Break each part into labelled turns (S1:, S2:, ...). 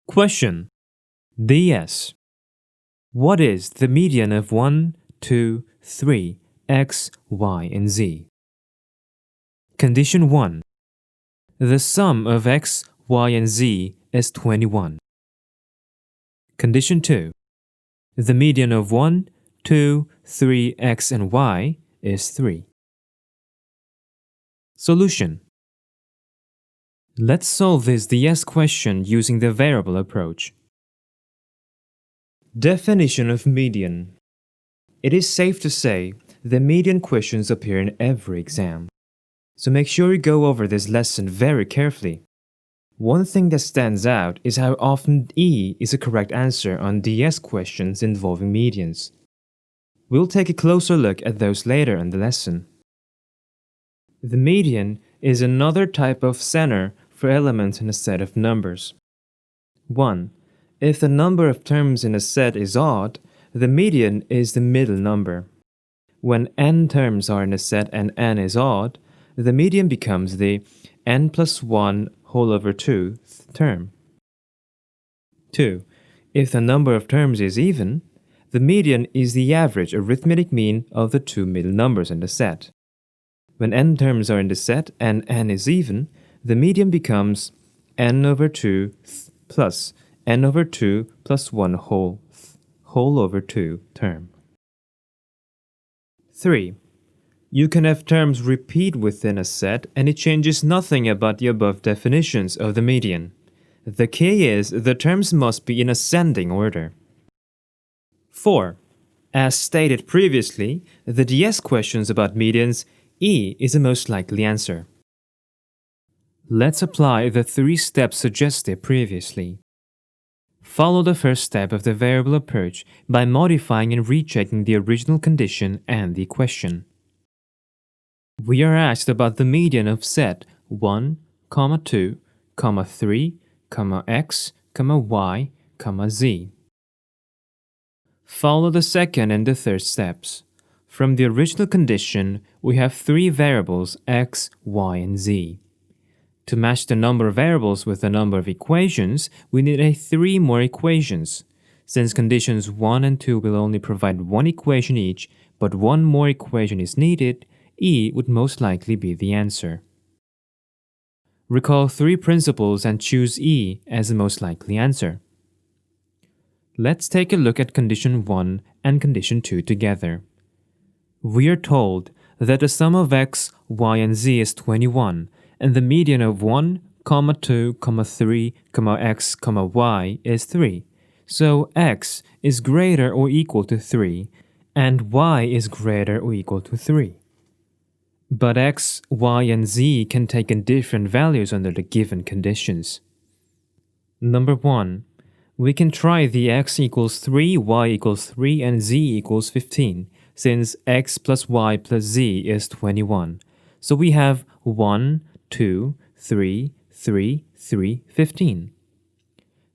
S1: Question. DS. What is the median of 1, 2, 3, x, y, and z? Condition 1. The sum of x, y, and z is 21. Condition 2. The median of 1, 2, 3, x, and y is 3. Solution. Let's solve this DS question using the variable approach. Definition of median. It is safe to say the median questions appear in every exam. So make sure you go over this lesson very carefully. One thing that stands out is how often E is a correct answer on DS questions involving medians. We'll take a closer look at those later in the lesson. The median is another type of center for elements in a set of numbers. 1. If the number of terms in a set is odd, the median is the middle number. When n terms are in a set and n is odd, the median becomes the n plus 1 whole over 2th term. 2. If the number of terms is even, the median is the average arithmetic mean of the two middle numbers in the set. When n terms are in the set and n is even, the median becomes n over 2 plus n over 2 plus 1 whole over 2 term. 3. You can have terms repeat within a set and it changes nothing about the above definitions of the median. The key is the terms must be in ascending order. 4. As stated previously, the DS questions about medians, E is the most likely answer. Let's apply the 3 steps suggested previously. Follow the first step of the variable approach by modifying and rechecking the original condition and the equation. We are asked about the median of set 1, 2, 3, x, y, z. Follow the second and the third steps. From the original condition, we have 3 variables x, y, and z. To match the number of variables with the number of equations, we need 3 more equations. Since conditions 1 and 2 will only provide 1 equation each, but 1 more equation is needed, E would most likely be the answer. Recall 3 principles and choose E as the most likely answer. Let's take a look at condition 1 and condition 2 together. We are told that the sum of x, y, and z is 21, and the median of 1, 2, 3, x, y is 3. So x is greater or equal to 3, and y is greater or equal to 3. But x, y, and z can take in different values under the given conditions. Number 1. We can try the x equals 3, y equals 3, and z equals 15, since x plus y plus z is 21. So we have 1, 2, 3, 3, 3, 15.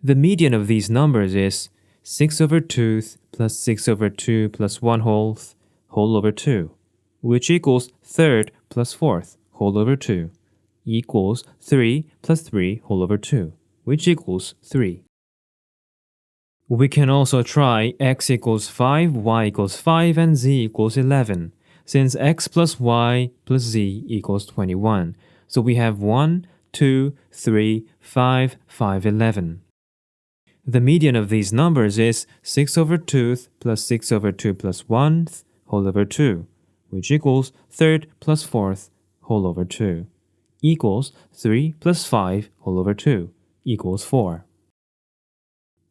S1: The median of these numbers is 6 over 2 plus 6 over 2 plus 1 whole over 2, which equals 3rd plus 4th whole over 2, equals 3 plus 3 whole over 2, which equals 3. We can also try x equals 5, y equals 5, and z equals 11, since x plus y plus z equals 21. So we have 1, 2, 3, 5, 5, 11. The median of these numbers is 6 over 2 plus 6 over 2 plus 1 whole over 2, which equals 3rd plus 4th whole over 2, equals 3 plus 5 whole over 2, equals 4.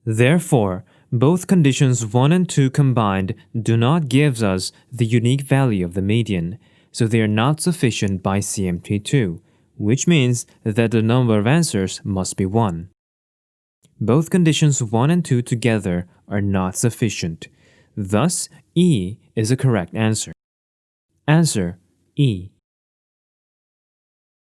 S1: Therefore, both conditions 1 and 2 combined do not give us the unique value of the median, so they are not sufficient by CMT2, which means that the number of answers must be 1. Both conditions 1 and 2 together are not sufficient. Thus, E is a correct answer. Answer E.